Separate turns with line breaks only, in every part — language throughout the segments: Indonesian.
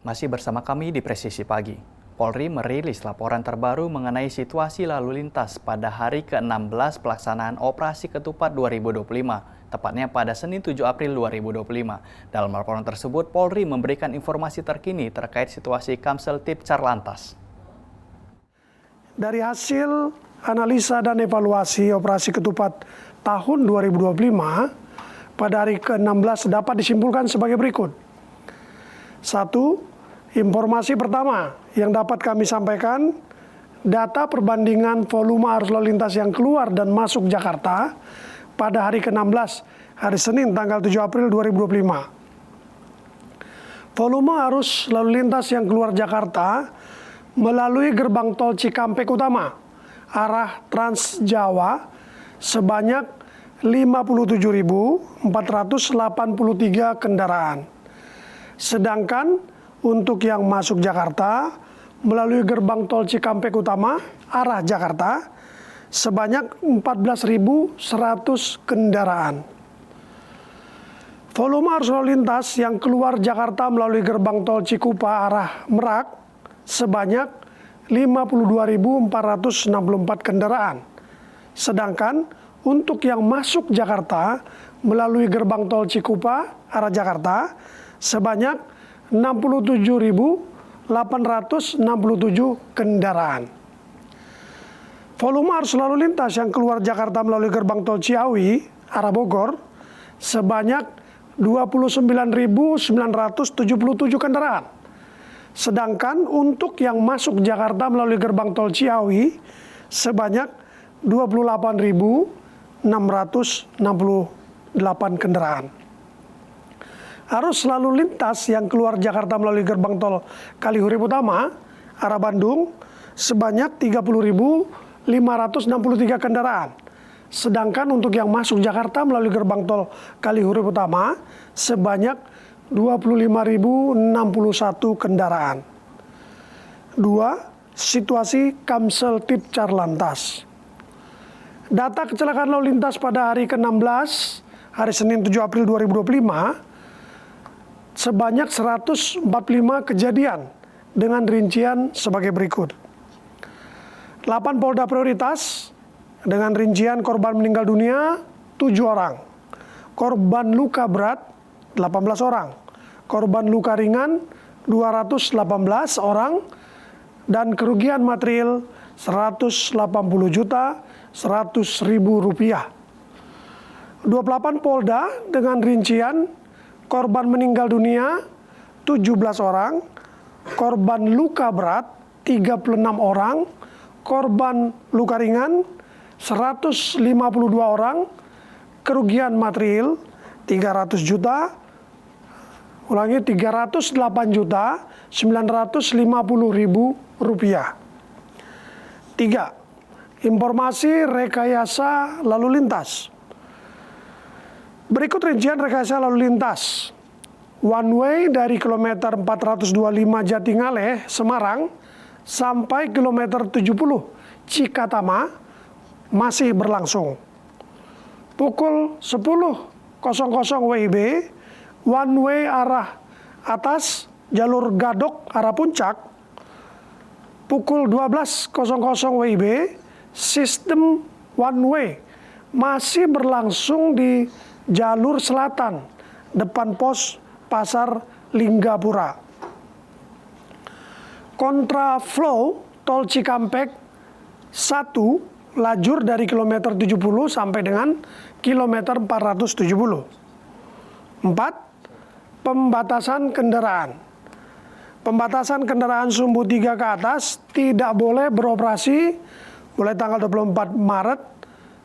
Masih bersama kami di Presisi Pagi. Polri merilis laporan terbaru mengenai situasi lalu lintas pada hari ke-16 pelaksanaan Operasi Ketupat 2025, tepatnya pada Senin 7 April 2025. Dalam laporan tersebut, Polri memberikan informasi terkini terkait situasi Kamseltib Carlantas.
Dari hasil analisa dan evaluasi Operasi Ketupat tahun 2025, pada hari ke-16 dapat disimpulkan sebagai berikut. 1. Informasi pertama yang dapat kami sampaikan, data perbandingan volume arus lalu lintas yang keluar dan masuk Jakarta pada hari ke-16, hari Senin tanggal 7 April 2025. Volume arus lalu lintas yang keluar Jakarta melalui gerbang tol Cikampek Utama, arah Trans Jawa sebanyak 57.483 kendaraan. Sedangkan untuk yang masuk Jakarta melalui gerbang tol Cikampek Utama arah Jakarta sebanyak 14.100 kendaraan. Volume arus lalu lintas yang keluar Jakarta melalui gerbang tol Cikupa arah Merak sebanyak 52.464 kendaraan. Sedangkan untuk yang masuk Jakarta melalui gerbang tol Cikupa arah Jakarta sebanyak 67.867 kendaraan. Volume arus lalu lintas yang keluar Jakarta melalui gerbang tol Ciawi arah Bogor sebanyak 29.977 kendaraan. Sedangkan untuk yang masuk Jakarta melalui gerbang tol Ciawi sebanyak 28.668 kendaraan. Arus lalu lintas yang keluar Jakarta melalui gerbang tol Kalihurip Utama arah Bandung sebanyak 30.563 kendaraan. Sedangkan untuk yang masuk Jakarta melalui gerbang tol Kalihurip Utama sebanyak 25.061 kendaraan. 2. Situasi Kamseltib Carlantas. Data kecelakaan lalu lintas pada hari ke-16, hari Senin 7 April 2025, sebanyak 145 kejadian dengan rincian sebagai berikut. 8 polda prioritas dengan rincian korban meninggal dunia 7 orang, korban luka berat 18 orang, korban luka ringan 218 orang, dan kerugian material 180.100.000 rupiah. 28 polda dengan rincian korban meninggal dunia 17 orang, korban luka berat 36 orang, korban luka ringan 152 orang, kerugian material 308 juta 950.000 rupiah. 3. Informasi rekayasa lalu lintas. Berikut rincian rekayasa lalu lintas. One way dari kilometer 425 Jatingaleh, Semarang, sampai kilometer 70 Cikatama masih berlangsung. Pukul 10.00 WIB, one way arah atas jalur Gadok arah Puncak. Pukul 12.00 WIB, sistem one way masih berlangsung di jalur selatan depan pos Pasar Linggapura. Kontraflow tol Cikampek 1 lajur dari kilometer 70 sampai dengan kilometer 470. 4. Pembatasan kendaraan. Pembatasan kendaraan sumbu 3 ke atas tidak boleh beroperasi mulai tanggal 24 Maret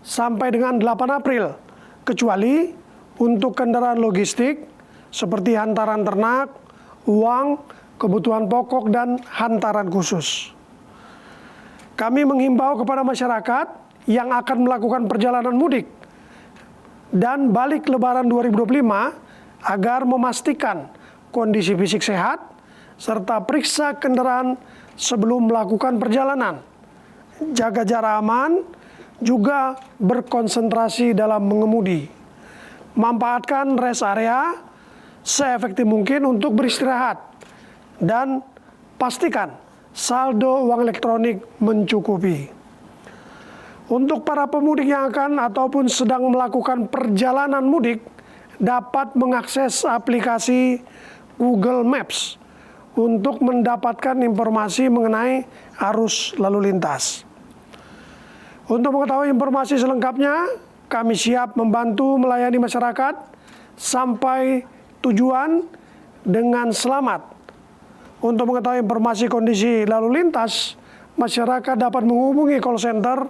sampai dengan 8 April, kecuali untuk kendaraan logistik seperti hantaran ternak, uang, kebutuhan pokok, dan hantaran khusus. Kami menghimbau kepada masyarakat yang akan melakukan perjalanan mudik dan balik Lebaran 2025 agar memastikan kondisi fisik sehat serta periksa kendaraan sebelum melakukan perjalanan. Jaga jarak aman, juga berkonsentrasi dalam mengemudi. Manfaatkan rest area seefektif mungkin untuk beristirahat. dan pastikan saldo uang elektronik mencukupi. Untuk para pemudik yang akan ataupun sedang melakukan perjalanan mudik, dapat mengakses aplikasi Google Maps untuk mendapatkan informasi mengenai arus lalu lintas. Untuk mengetahui informasi selengkapnya, kami siap membantu melayani masyarakat sampai tujuan dengan selamat. Untuk mengetahui informasi kondisi lalu lintas, masyarakat dapat menghubungi call center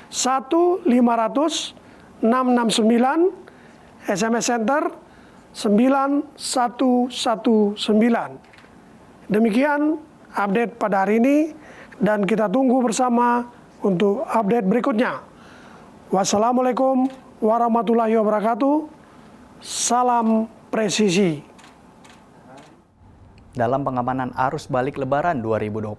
1-500-669, SMS Center 9119. Demikian update pada hari ini dan kita tunggu bersama untuk update berikutnya. Wassalamualaikum warahmatullahi wabarakatuh. Salam presisi.
Dalam pengamanan arus balik Lebaran 2025,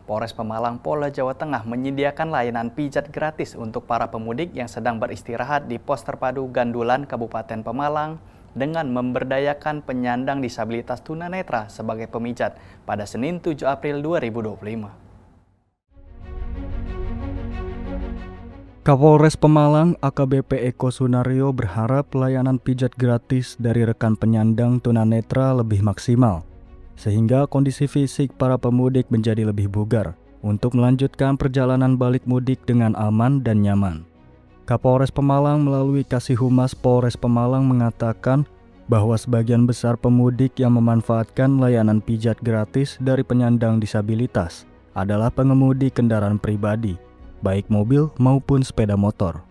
Polres Pemalang, Polda Jawa Tengah menyediakan layanan pijat gratis untuk para pemudik yang sedang beristirahat di pos terpadu Gandulan Kabupaten Pemalang dengan memberdayakan penyandang disabilitas tunanetra sebagai pemijat pada Senin 7 April 2025.
Kapolres Pemalang AKBP Eko Sunario berharap pelayanan pijat gratis dari rekan penyandang tunanetra lebih maksimal, sehingga kondisi fisik para pemudik menjadi lebih bugar untuk melanjutkan perjalanan balik mudik dengan aman dan nyaman. Kapolres Pemalang melalui Kasih Humas Polres Pemalang mengatakan bahwa sebagian besar pemudik yang memanfaatkan layanan pijat gratis dari penyandang disabilitas adalah pengemudi kendaraan pribadi, baik mobil maupun sepeda motor.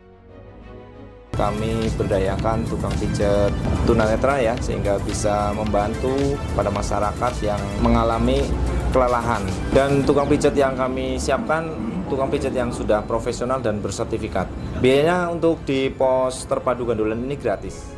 Kami berdayakan tukang pijat tunanetra ya, sehingga bisa membantu pada masyarakat yang mengalami kelelahan. Dan tukang pijat yang kami siapkan, tukang pijat yang sudah profesional dan bersertifikat. Biayanya untuk di pos terpadu Gandulan ini gratis.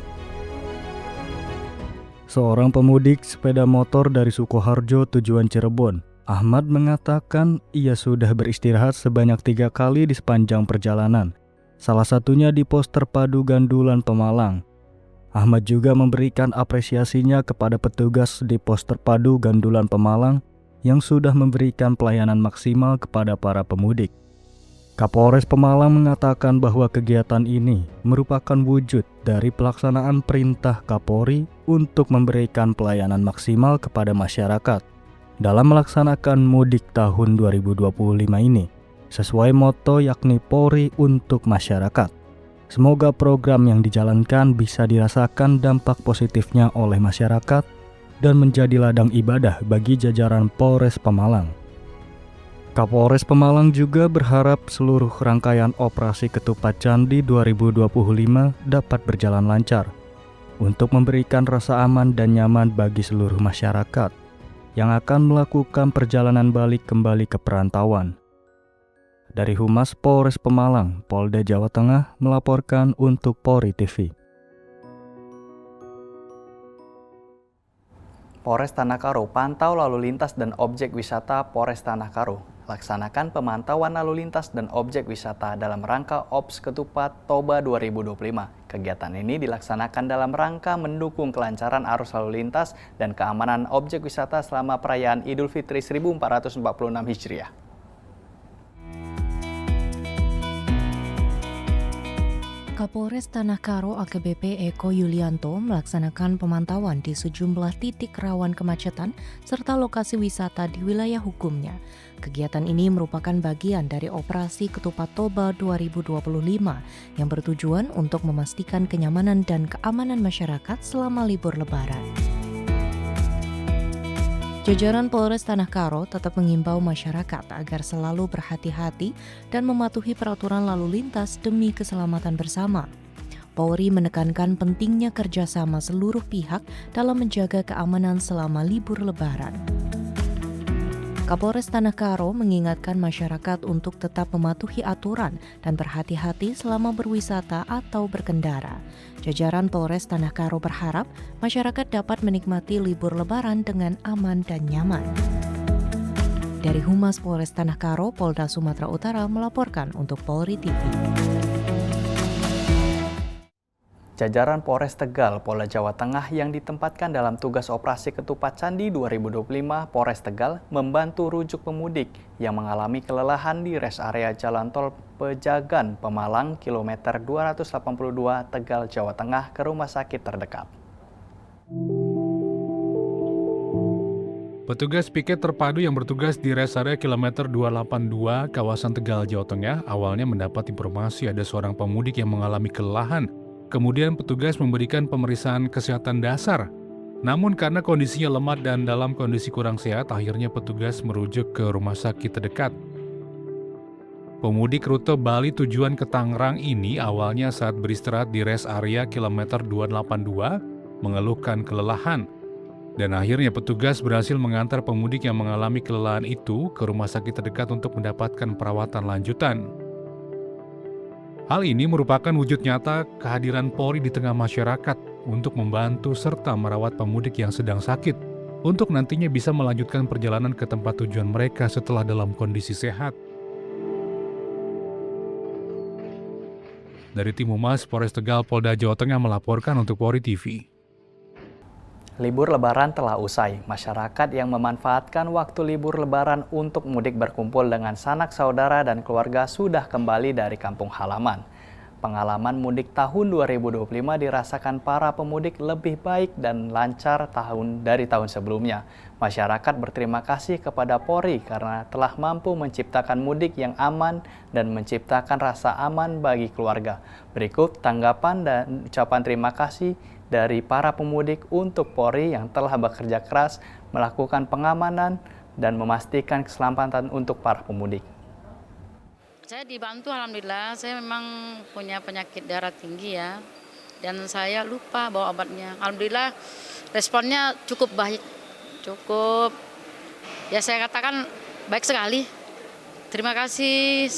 Seorang pemudik sepeda motor dari Sukoharjo tujuan Cirebon, Ahmad mengatakan ia sudah beristirahat sebanyak 3 kali di sepanjang perjalanan, salah satunya di pos terpadu Gandulan Pemalang. Ahmad juga memberikan apresiasinya kepada petugas di pos terpadu Gandulan Pemalang yang sudah memberikan pelayanan maksimal kepada para pemudik. Kapolres Pemalang mengatakan bahwa kegiatan ini merupakan wujud dari pelaksanaan perintah Kapolri untuk memberikan pelayanan maksimal kepada masyarakat dalam melaksanakan mudik tahun 2025 ini, sesuai moto yakni Polri untuk masyarakat. Semoga program yang dijalankan bisa dirasakan dampak positifnya oleh masyarakat dan menjadi ladang ibadah bagi jajaran Polres Pemalang. Kapolres Pemalang juga berharap seluruh rangkaian operasi Ketupat Candi 2025 dapat berjalan lancar untuk memberikan rasa aman dan nyaman bagi seluruh masyarakat yang akan melakukan perjalanan balik kembali ke perantauan. Dari Humas Polres Pemalang, Polda Jawa Tengah melaporkan untuk Polri TV.
Polres Tanah Karo pantau lalu lintas dan objek wisata Polres Tanah Karo. Laksanakan pemantauan lalu lintas dan objek wisata dalam rangka Ops Ketupat Toba 2025. Kegiatan ini dilaksanakan dalam rangka mendukung kelancaran arus lalu lintas dan keamanan objek wisata selama perayaan Idul Fitri 1446 Hijriah.
Kapolres Tanah Karo AKBP Eko Yulianto melaksanakan pemantauan di sejumlah titik rawan kemacetan serta lokasi wisata di wilayah hukumnya. Kegiatan ini merupakan bagian dari operasi Ketupat Toba 2025 yang bertujuan untuk memastikan kenyamanan dan keamanan masyarakat selama libur Lebaran. Jajaran Polres Tanah Karo tetap mengimbau masyarakat agar selalu berhati-hati dan mematuhi peraturan lalu lintas demi keselamatan bersama. Polri menekankan pentingnya kerjasama seluruh pihak dalam menjaga keamanan selama libur Lebaran. Kapolres Tanah Karo mengingatkan masyarakat untuk tetap mematuhi aturan dan berhati-hati selama berwisata atau berkendara. Jajaran Polres Tanah Karo berharap masyarakat dapat menikmati libur Lebaran dengan aman dan nyaman. Dari Humas Polres Tanah Karo, Polda Sumatera Utara melaporkan untuk Polri TV.
Jajaran Polres Tegal, Polda Jawa Tengah yang ditempatkan dalam tugas operasi Ketupat Candi 2025, Polres Tegal membantu rujuk pemudik yang mengalami kelelahan di res area Jalan Tol Pejagan, Pemalang, kilometer 282 Tegal, Jawa Tengah ke rumah sakit terdekat.
Petugas piket terpadu yang bertugas di res area kilometer 282 kawasan Tegal, Jawa Tengah awalnya mendapat informasi ada seorang pemudik yang mengalami kelelahan. Kemudian petugas memberikan pemeriksaan kesehatan dasar. Namun karena kondisinya lemah dan dalam kondisi kurang sehat, akhirnya petugas merujuk ke rumah sakit terdekat. Pemudik rute Bali tujuan ke Tangerang ini awalnya saat beristirahat di res area kilometer 282 mengeluhkan kelelahan. Dan akhirnya petugas berhasil mengantar pemudik yang mengalami kelelahan itu ke rumah sakit terdekat untuk mendapatkan perawatan lanjutan. Hal ini merupakan wujud nyata kehadiran Polri di tengah masyarakat untuk membantu serta merawat pemudik yang sedang sakit untuk nantinya bisa melanjutkan perjalanan ke tempat tujuan mereka setelah dalam kondisi sehat. Dari Tim Humas Polres Tegal, Polda Jawa Tengah melaporkan untuk Polri TV.
Libur Lebaran telah usai. Masyarakat yang memanfaatkan waktu libur Lebaran untuk mudik berkumpul dengan sanak saudara dan keluarga sudah kembali dari kampung halaman. Pengalaman mudik tahun 2025 dirasakan para pemudik lebih baik dan lancar dari tahun sebelumnya. Masyarakat berterima kasih kepada Polri karena telah mampu menciptakan mudik yang aman dan menciptakan rasa aman bagi keluarga. Berikut tanggapan dan ucapan terima kasih dari para pemudik untuk Polri yang telah bekerja keras melakukan pengamanan dan memastikan keselamatan untuk para pemudik.
Saya dibantu, alhamdulillah. Saya memang punya penyakit darah tinggi ya, dan saya lupa bawa obatnya. Alhamdulillah responnya cukup baik, cukup. Ya saya katakan baik sekali. Terima kasih.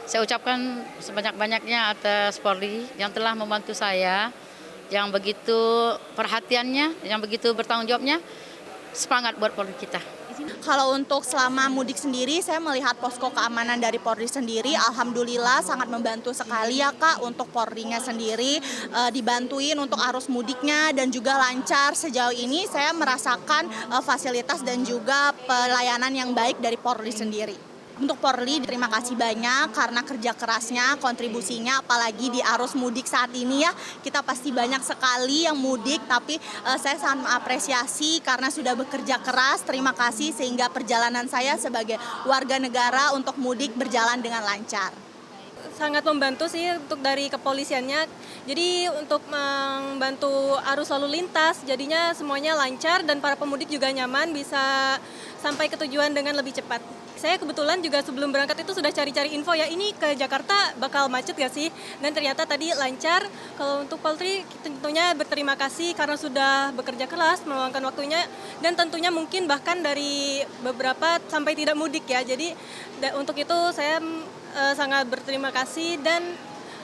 Saya ucapkan sebanyak-banyaknya atas Polri yang telah membantu saya, yang begitu perhatiannya, yang begitu bertanggung jawabnya. Semangat buat Polri kita.
Kalau untuk selama mudik sendiri, saya melihat posko keamanan dari Polri sendiri, alhamdulillah sangat membantu sekali ya Kak, untuk Polri-nya sendiri, dibantuin untuk arus mudiknya dan juga lancar. Sejauh ini saya merasakan fasilitas dan juga pelayanan yang baik dari Polri sendiri. Untuk Polri, terima kasih banyak karena kerja kerasnya, kontribusinya, apalagi di arus mudik saat ini ya. Kita pasti banyak sekali yang mudik, tapi saya sangat mengapresiasi karena sudah bekerja keras. Terima kasih sehingga perjalanan saya sebagai warga negara untuk mudik berjalan dengan lancar.
Sangat membantu sih untuk dari kepolisiannya. Jadi untuk membantu arus lalu lintas, jadinya semuanya lancar dan para pemudik juga nyaman, bisa sampai ke tujuan dengan lebih cepat. Saya kebetulan juga sebelum berangkat itu sudah cari-cari info ya, ini ke Jakarta bakal macet gak sih? Dan ternyata tadi lancar. Kalau untuk Polri tentunya berterima kasih karena sudah bekerja keras, meluangkan waktunya, dan tentunya mungkin bahkan dari beberapa sampai tidak mudik ya. Jadi untuk itu saya sangat berterima kasih dan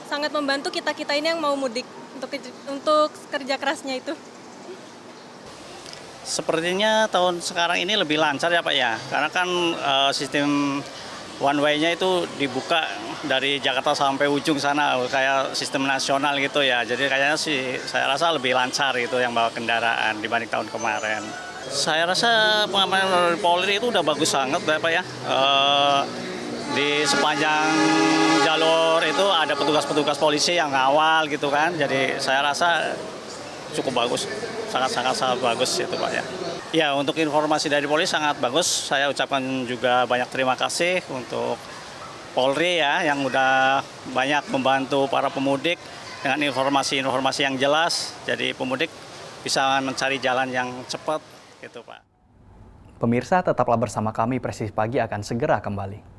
sangat membantu kita-kita ini yang mau mudik untuk kerja kerasnya itu.
Sepertinya tahun sekarang ini lebih lancar ya Pak ya, karena kan sistem one way-nya itu dibuka dari Jakarta sampai ujung sana, kayak sistem nasional gitu ya. Jadi kayaknya sih saya rasa lebih lancar itu yang bawa kendaraan dibanding tahun kemarin. Saya rasa pengamanan dari Polri itu udah bagus banget ya Pak ya. Di sepanjang jalur itu ada petugas-petugas polisi yang ngawal gitu kan, jadi saya rasa cukup bagus, sangat bagus itu Pak ya. Ya untuk informasi dari Polri sangat bagus, saya ucapkan juga banyak terima kasih untuk Polri ya yang udah banyak membantu para pemudik dengan informasi-informasi yang jelas, jadi pemudik bisa mencari jalan yang cepat gitu Pak.
Pemirsa tetaplah bersama kami, Presisi Pagi akan segera kembali.